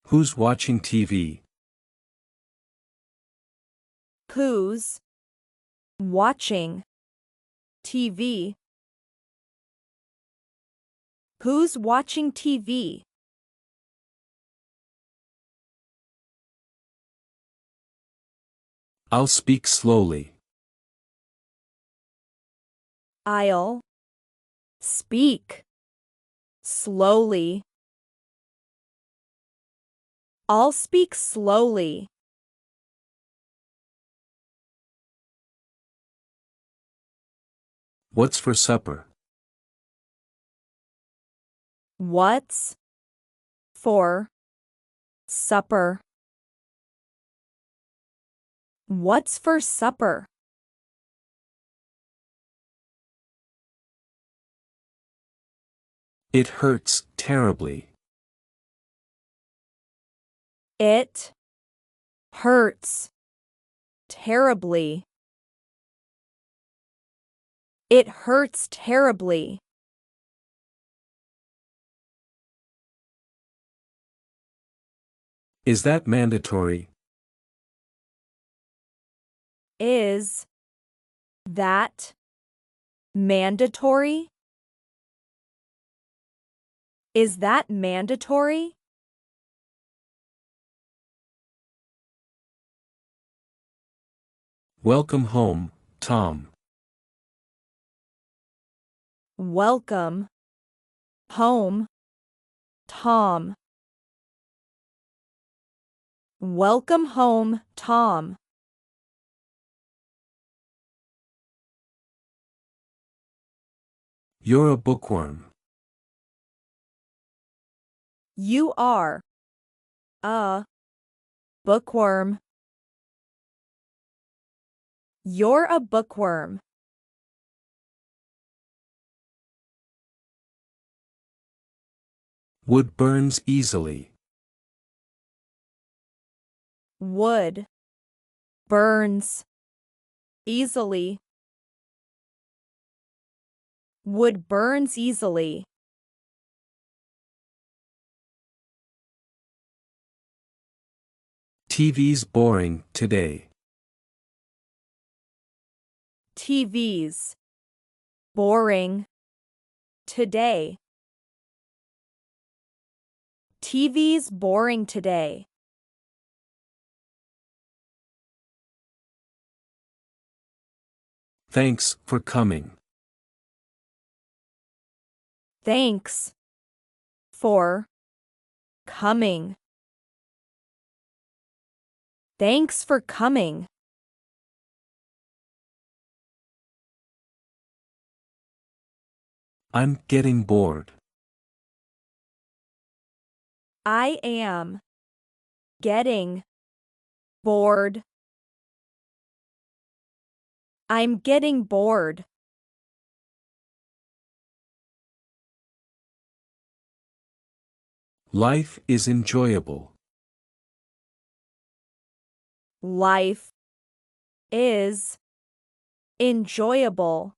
Who's watching TV? Who's watching TV? Who's watching TV? I'll speak slowly. I'll speak slowly. I'll speak slowly. What's for supper? What's for supper? What's for supper? It hurts terribly. It hurts terribly. It hurts terribly. Is that mandatory? Is that mandatory? Is that mandatory? Welcome home, Tom. Welcome home, Tom. Welcome home, Tom. You're a bookworm. You are a bookworm. You're a bookworm. Wood burns easily. Wood burns easily. Wood burns easily. TV's boring today. TV's boring today. TV's boring today. Thanks for coming. Thanks for coming. Thanks for coming. I'm getting bored. I am getting bored. I'm getting bored. Life is enjoyable. Life is enjoyable.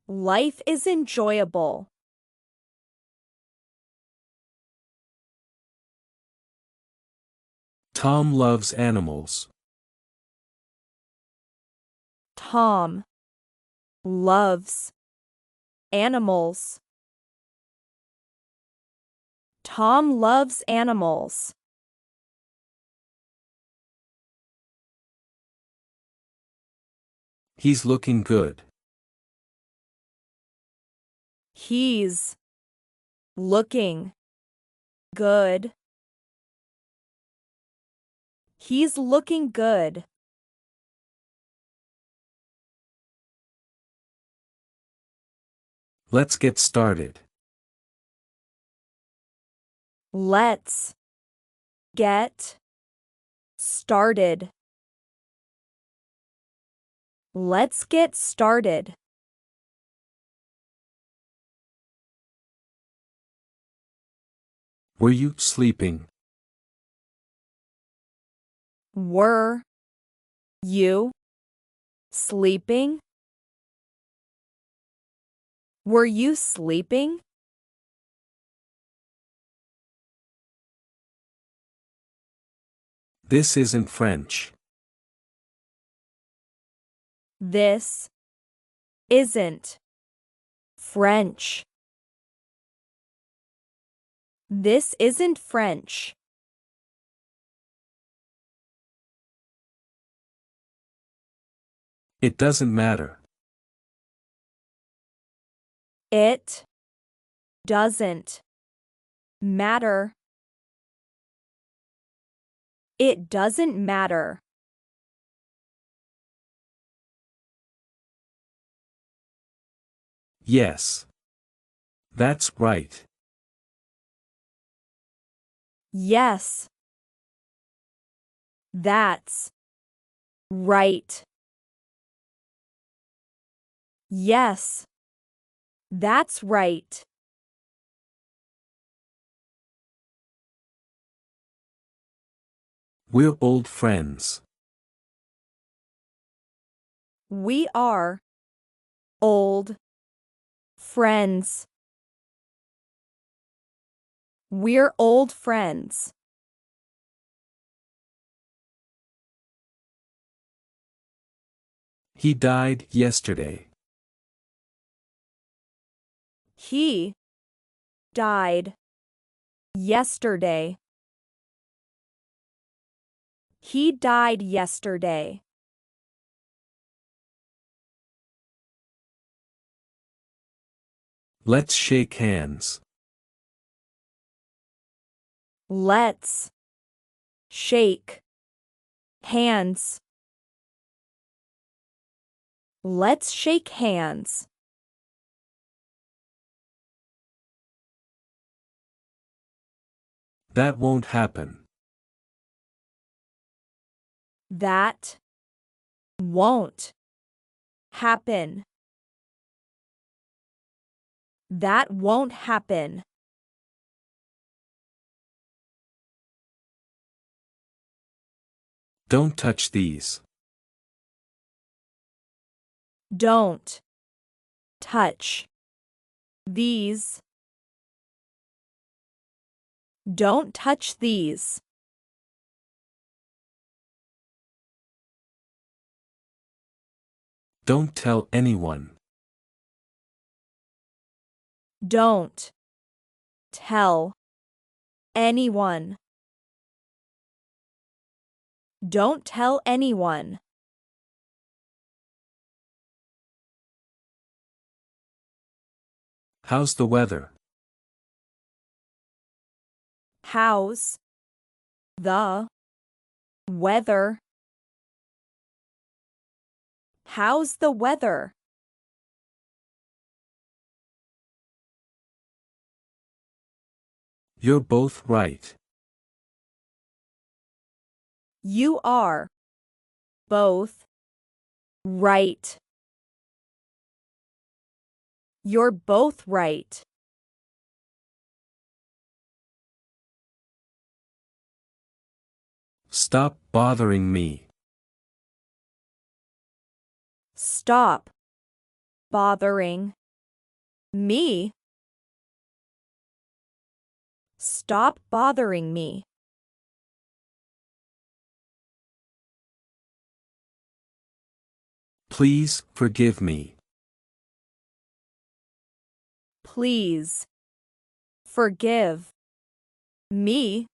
Life is enjoyable. Tom loves animals. Tom loves animals. Tom loves animals. He's looking good. He's looking good. He's looking good. Let's get started. Let's get started. Let's get started. Were you sleeping? Were you sleeping? Were you sleeping? This isn't French. This isn't French. This isn't French. It doesn't matter. It doesn't matter. It doesn't matter. Yes. That's right. Yes. That's right. Yes. That's right. We're old friends. We are old friends. We're old friends. He died yesterday. He died yesterday. He died yesterday. Let's shake hands. Let's shake hands. Let's shake hands. That won't happen. That won't happen. That won't happen. Don't touch these. Don't touch these. Don't touch these. Don't tell anyone. Don't tell anyone. Don't tell anyone. How's the weather? How's the weather? How's the weather? You're both right. You are both right. You're both right. Stop bothering me. Stop bothering me. Stop bothering me. Please forgive me. Please forgive me.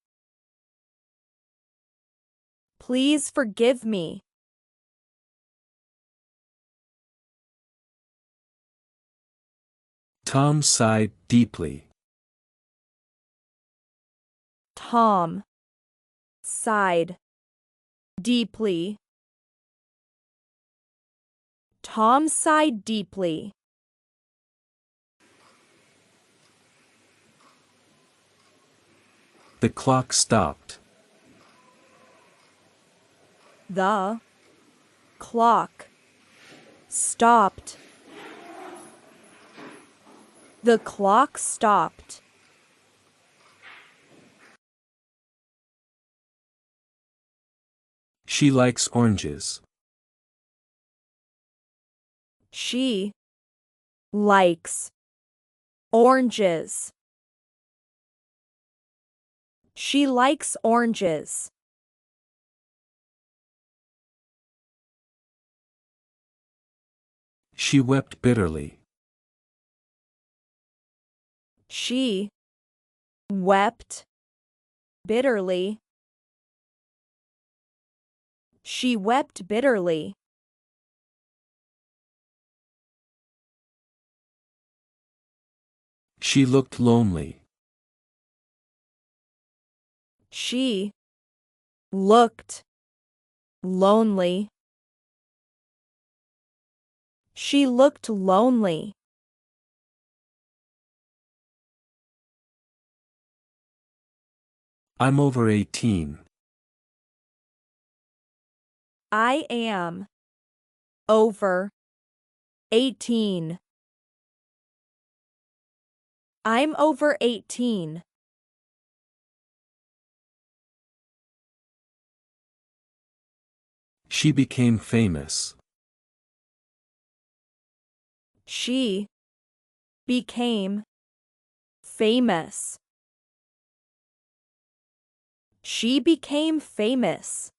Please forgive me. Tom sighed deeply. Tom sighed deeply. Tom sighed deeply. The clock stopped. The clock stopped. The clock stopped. She likes oranges. She likes oranges. She likes oranges. She wept bitterly. She wept bitterly. She wept bitterly. She looked lonely. She looked lonely. She looked lonely. I'm over 18. I am over 18. I'm over 18. She became famous. She became famous. She became famous.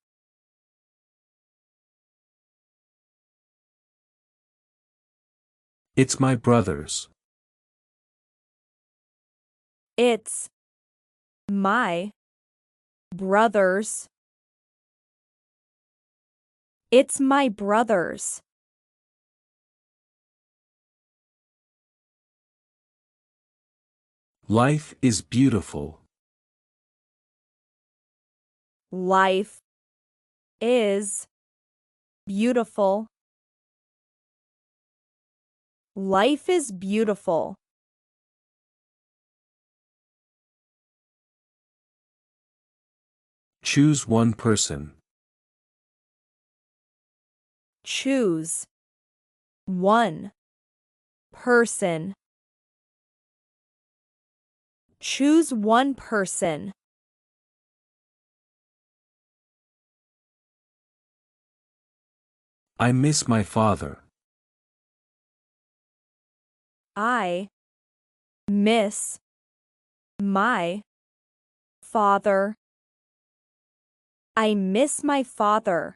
It's my brother's. It's my brother's. It's my brother's. Life is beautiful. Life is beautiful. Life is beautiful. Choose one person. Choose one person. Choose one person. I miss my father. I miss my father. I miss my father.